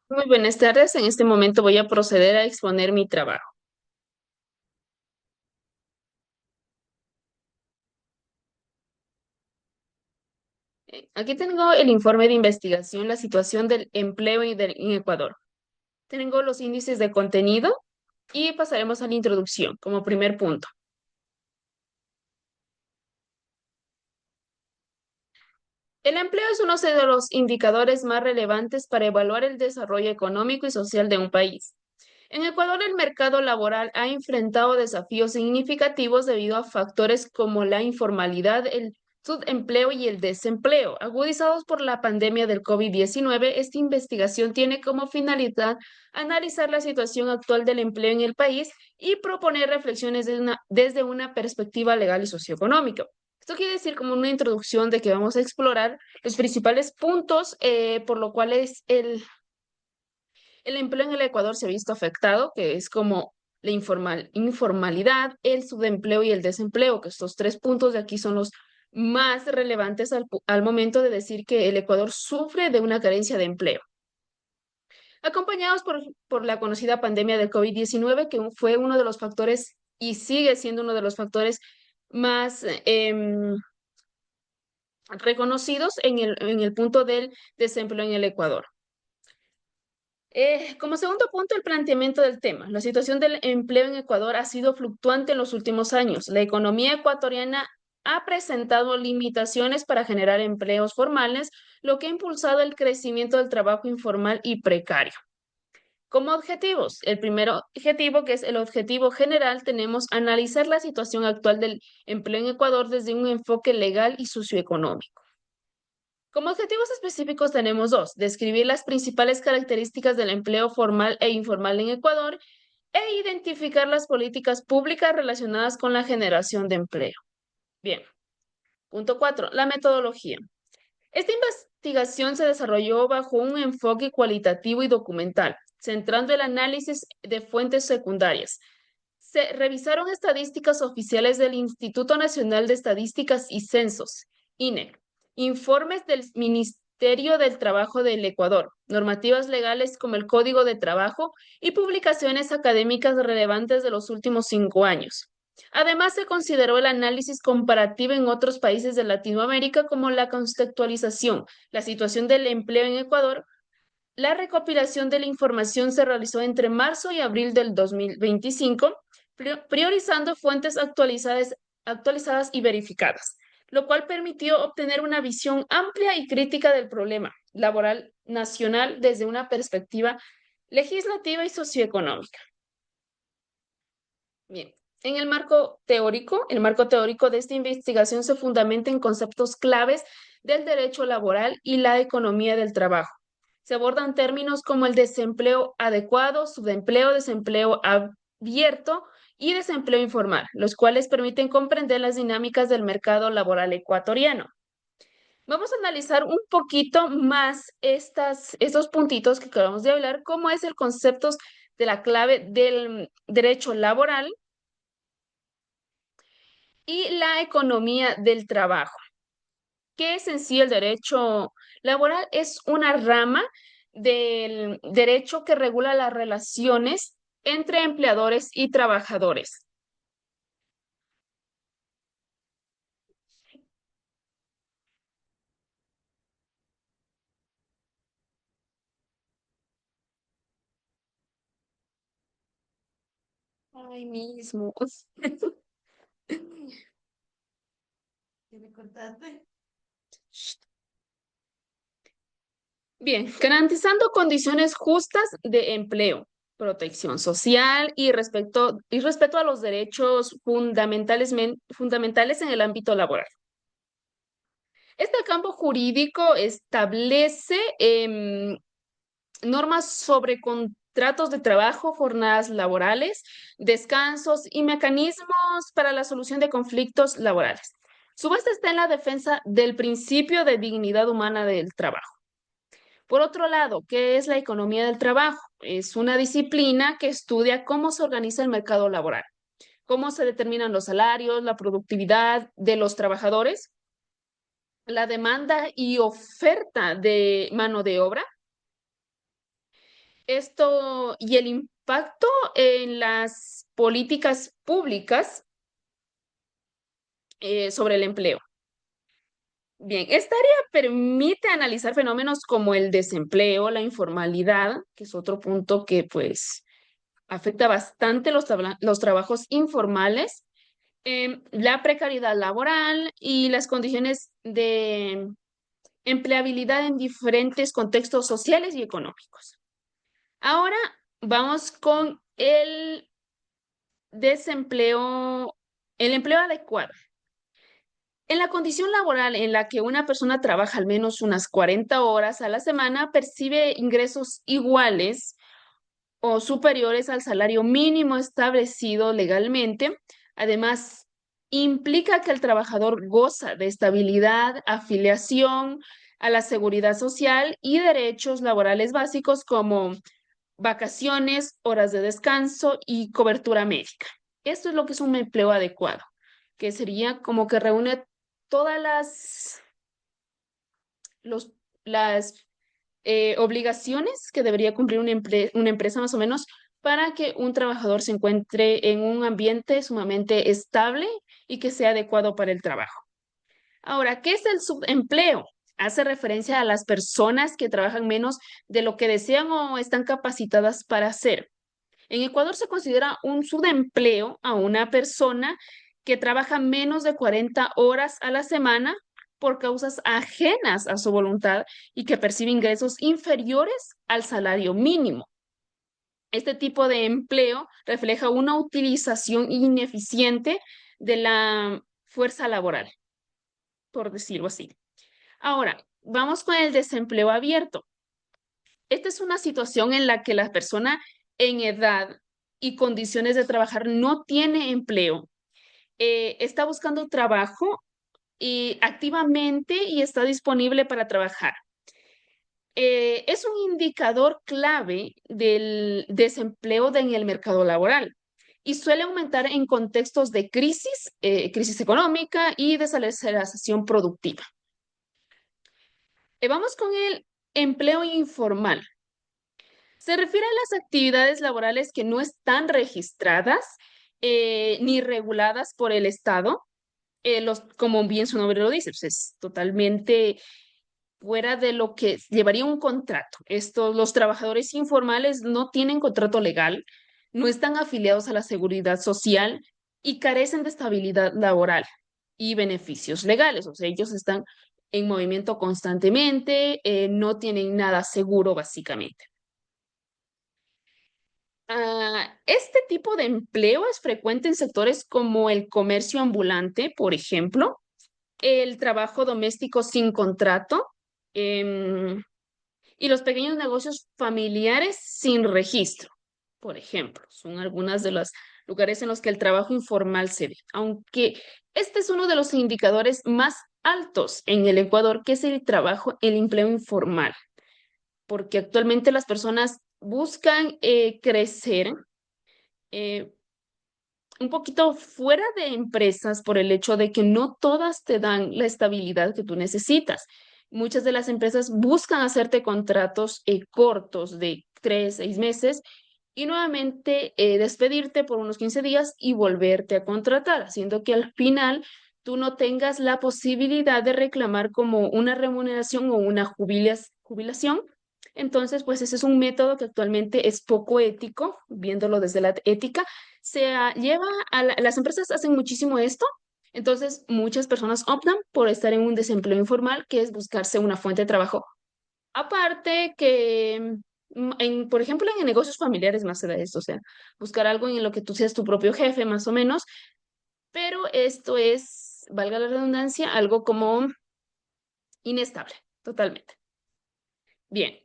Muy buenas tardes. En este momento voy a proceder a exponer mi trabajo. Aquí tengo el informe de investigación, la situación del empleo en Ecuador. Tengo los índices de contenido y pasaremos a la introducción como primer punto. El empleo es uno de los indicadores más relevantes para evaluar el desarrollo económico y social de un país. En Ecuador, el mercado laboral ha enfrentado desafíos significativos debido a factores como la informalidad, el subempleo y el desempleo. Agudizados por la pandemia del COVID-19, esta investigación tiene como finalidad analizar la situación actual del empleo en el país y proponer reflexiones desde una perspectiva legal y socioeconómica. Esto quiere decir como una introducción de que vamos a explorar los principales puntos por lo cual es el empleo en el Ecuador se ha visto afectado, que es como la informalidad, el subempleo y el desempleo, que estos tres puntos de aquí son los más relevantes al momento de decir que el Ecuador sufre de una carencia de empleo, acompañados por la conocida pandemia del COVID-19, que fue uno de los factores y sigue siendo uno de los factores más reconocidos en el punto del desempleo en el Ecuador. Como segundo punto, el planteamiento del tema. La situación del empleo en Ecuador ha sido fluctuante en los últimos años. La economía ecuatoriana ha presentado limitaciones para generar empleos formales, lo que ha impulsado el crecimiento del trabajo informal y precario. Como objetivos, el primer objetivo, que es el objetivo general, tenemos analizar la situación actual del empleo en Ecuador desde un enfoque legal y socioeconómico. Como objetivos específicos tenemos dos: describir las principales características del empleo formal e informal en Ecuador e identificar las políticas públicas relacionadas con la generación de empleo. Bien, punto 4, la metodología. Esta investigación se desarrolló bajo un enfoque cualitativo y documental, centrando el análisis de fuentes secundarias. Se revisaron estadísticas oficiales del Instituto Nacional de Estadísticas y Censos, INE, informes del Ministerio del Trabajo del Ecuador, normativas legales como el Código de Trabajo y publicaciones académicas relevantes de los últimos 5 años. Además, se consideró el análisis comparativo en otros países de Latinoamérica como la contextualización, la situación del empleo en Ecuador. La recopilación de la información se realizó entre marzo y abril del 2025, priorizando fuentes actualizadas y verificadas, lo cual permitió obtener una visión amplia y crítica del problema laboral nacional desde una perspectiva legislativa y socioeconómica. Bien. En el marco teórico de esta investigación se fundamenta en conceptos claves del derecho laboral y la economía del trabajo. Se abordan términos como el desempleo adecuado, subempleo, desempleo abierto y desempleo informal, los cuales permiten comprender las dinámicas del mercado laboral ecuatoriano. Vamos a analizar un poquito más estos puntitos que acabamos de hablar, cómo es el concepto de la clave del derecho laboral y la economía del trabajo. ¿Qué es en sí el derecho laboral? Es una rama del derecho que regula las relaciones entre empleadores y trabajadores. Ay, mismo. ¿Ya me cortaste? Bien, garantizando condiciones justas de empleo, protección social y respeto a los derechos fundamentales en el ámbito laboral. Este campo jurídico establece normas sobre contratos de trabajo, jornadas laborales, descansos y mecanismos para la solución de conflictos laborales. Su base está en la defensa del principio de dignidad humana del trabajo. Por otro lado, ¿qué es la economía del trabajo? Es una disciplina que estudia cómo se organiza el mercado laboral, cómo se determinan los salarios, la productividad de los trabajadores, la demanda y oferta de mano de obra, Esto y el impacto en las políticas públicas sobre el empleo. Bien, esta área permite analizar fenómenos como el desempleo, la informalidad, que es otro punto que pues afecta bastante los trabajos informales, la precariedad laboral y las condiciones de empleabilidad en diferentes contextos sociales y económicos. Ahora vamos con el desempleo, el empleo adecuado. En la condición laboral en la que una persona trabaja al menos unas 40 horas a la semana, percibe ingresos iguales o superiores al salario mínimo establecido legalmente. Además, implica que el trabajador goza de estabilidad, afiliación a la seguridad social y derechos laborales básicos como vacaciones, horas de descanso y cobertura médica. Esto es lo que es un empleo adecuado, que sería como que reúne todas los, las obligaciones que debería cumplir una empresa más o menos para que un trabajador se encuentre en un ambiente sumamente estable y que sea adecuado para el trabajo. Ahora, ¿qué es el subempleo? Hace referencia a las personas que trabajan menos de lo que desean o están capacitadas para hacer. En Ecuador se considera un subempleo a una persona que trabaja menos de 40 horas a la semana por causas ajenas a su voluntad y que percibe ingresos inferiores al salario mínimo. Este tipo de empleo refleja una utilización ineficiente de la fuerza laboral, por decirlo así. Ahora, vamos con el desempleo abierto. Esta es una situación en la que la persona en edad y condiciones de trabajar no tiene empleo, está buscando trabajo y activamente y está disponible para trabajar. Es un indicador clave del desempleo en el mercado laboral y suele aumentar en contextos de crisis económica y desaceleración productiva. Vamos con el empleo informal. Se refiere a las actividades laborales que no están registradas ni reguladas por el Estado, como bien su nombre lo dice, pues es totalmente fuera de lo que llevaría un contrato. Los trabajadores informales no tienen contrato legal, no están afiliados a la seguridad social y carecen de estabilidad laboral y beneficios legales. O sea, ellos están en movimiento constantemente, no tienen nada seguro básicamente. Este tipo de empleo es frecuente en sectores como el comercio ambulante, por ejemplo, el trabajo doméstico sin contrato, em, y los pequeños negocios familiares sin registro, por ejemplo. Son algunos de los lugares en los que el trabajo informal se ve, aunque este es uno de los indicadores más altos en el Ecuador, que es el empleo informal, porque actualmente las personas buscan crecer eh, un poquito fuera de empresas por el hecho de que no todas te dan la estabilidad que tú necesitas. Muchas de las empresas buscan hacerte contratos cortos de 3, 6 meses y nuevamente despedirte por unos 15 días y volverte a contratar, haciendo que al final tú no tengas la posibilidad de reclamar como una remuneración o una jubilación. Entonces, pues ese es un método que actualmente es poco ético, viéndolo desde la ética lleva las empresas hacen muchísimo esto, entonces muchas personas optan por estar en un desempleo informal, que es buscarse una fuente de trabajo. Aparte que, por ejemplo, en negocios familiares más se da esto, o sea, buscar algo en lo que tú seas tu propio jefe, más o menos, pero esto es, valga la redundancia, algo como inestable, totalmente. Bien.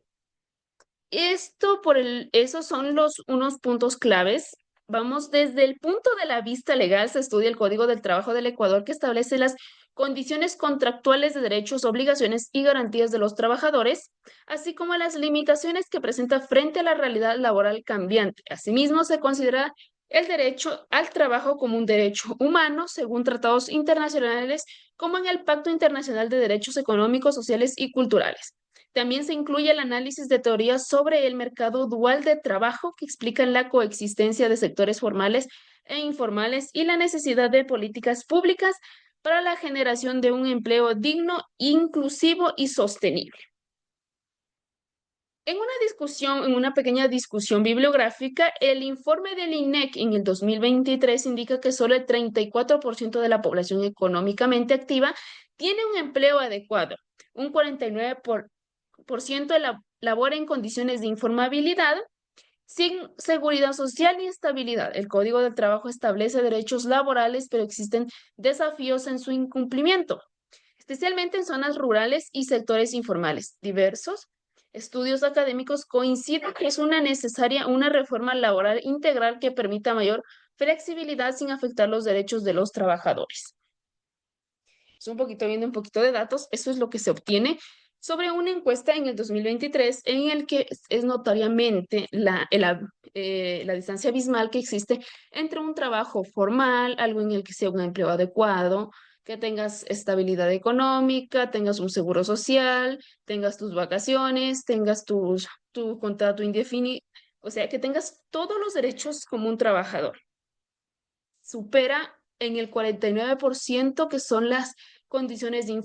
Esos son unos puntos claves. Vamos, desde el punto de la vista legal, se estudia el Código del Trabajo del Ecuador que establece las condiciones contractuales de derechos, obligaciones y garantías de los trabajadores, así como las limitaciones que presenta frente a la realidad laboral cambiante. Asimismo, se considera el derecho al trabajo como un derecho humano, según tratados internacionales, como en el Pacto Internacional de Derechos Económicos, Sociales y Culturales. También se incluye el análisis de teorías sobre el mercado dual de trabajo que explican la coexistencia de sectores formales e informales y la necesidad de políticas públicas para la generación de un empleo digno, inclusivo y sostenible. En una pequeña discusión bibliográfica, el informe del INEC en el 2023 indica que solo el 34% de la población económicamente activa tiene un empleo adecuado, un 49% labora en condiciones de informabilidad, sin seguridad social ni estabilidad. El Código del Trabajo establece derechos laborales, pero existen desafíos en su incumplimiento, especialmente en zonas rurales y sectores informales. Diversos estudios académicos coinciden que es necesaria una reforma laboral integral que permita mayor flexibilidad sin afectar los derechos de los trabajadores. Es un poquito viendo un poquito de datos, eso es lo que se obtiene sobre una encuesta en el 2023 en el que es notoriamente la distancia abismal que existe entre un trabajo formal, algo en el que sea un empleo adecuado, que tengas estabilidad económica, tengas un seguro social, tengas tus vacaciones, tengas tu contrato indefinido, o sea, que tengas todos los derechos como un trabajador. Supera en el 49% que son las condiciones de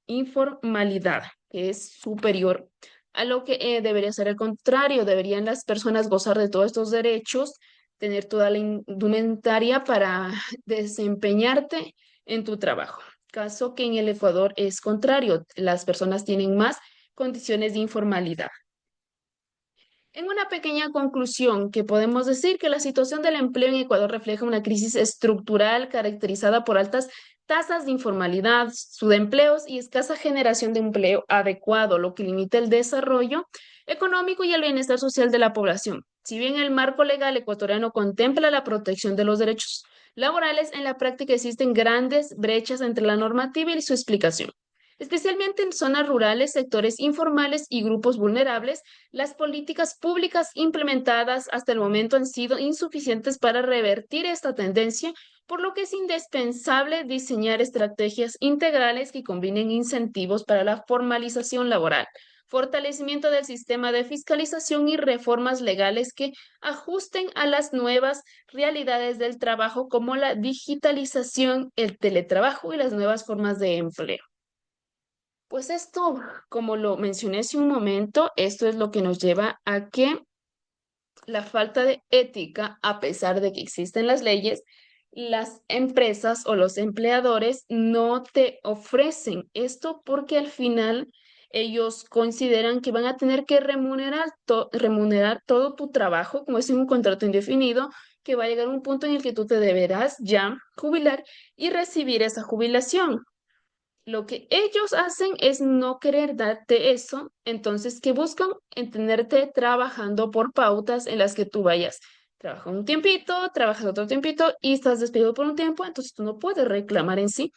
informalidad, que es superior a lo que debería ser el contrario. Deberían las personas gozar de todos estos derechos, tener toda la indumentaria para desempeñarte en tu trabajo. Caso que en el Ecuador es contrario, las personas tienen más condiciones de informalidad. En una pequeña conclusión, que podemos decir que la situación del empleo en Ecuador refleja una crisis estructural caracterizada por altas tasas de informalidad, subempleos y escasa generación de empleo adecuado, lo que limita el desarrollo económico y el bienestar social de la población. Si bien el marco legal ecuatoriano contempla la protección de los derechos laborales, en la práctica existen grandes brechas entre la normativa y su explicación. Especialmente en zonas rurales, sectores informales y grupos vulnerables, las políticas públicas implementadas hasta el momento han sido insuficientes para revertir esta tendencia, por lo que es indispensable diseñar estrategias integrales que combinen incentivos para la formalización laboral, fortalecimiento del sistema de fiscalización y reformas legales que ajusten a las nuevas realidades del trabajo como la digitalización, el teletrabajo y las nuevas formas de empleo. Pues esto, como lo mencioné hace un momento, esto es lo que nos lleva a que la falta de ética, a pesar de que existen las leyes, las empresas o los empleadores no te ofrecen esto porque al final ellos consideran que van a tener que remunerar todo tu trabajo, como es en un contrato indefinido, que va a llegar un punto en el que tú te deberás ya jubilar y recibir esa jubilación. Lo que ellos hacen es no querer darte eso, entonces que buscan en tenerte trabajando por pautas en las que tú vayas. Trabajas un tiempito, trabajas otro tiempito y estás despedido por un tiempo, entonces tú no puedes reclamar en sí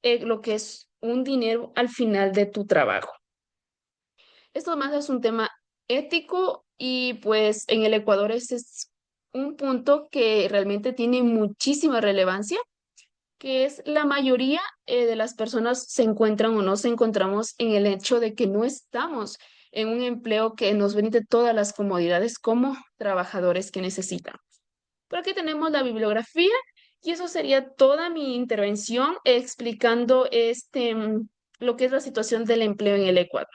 lo que es un dinero al final de tu trabajo. Esto más es un tema ético y pues en el Ecuador ese es un punto que realmente tiene muchísima relevancia, que es la mayoría de las personas se encuentran o no se encontramos en el hecho de que no estamos en un empleo que nos brinde todas las comodidades como trabajadores que necesitan. Por aquí tenemos la bibliografía y eso sería toda mi intervención explicando lo que es la situación del empleo en el Ecuador.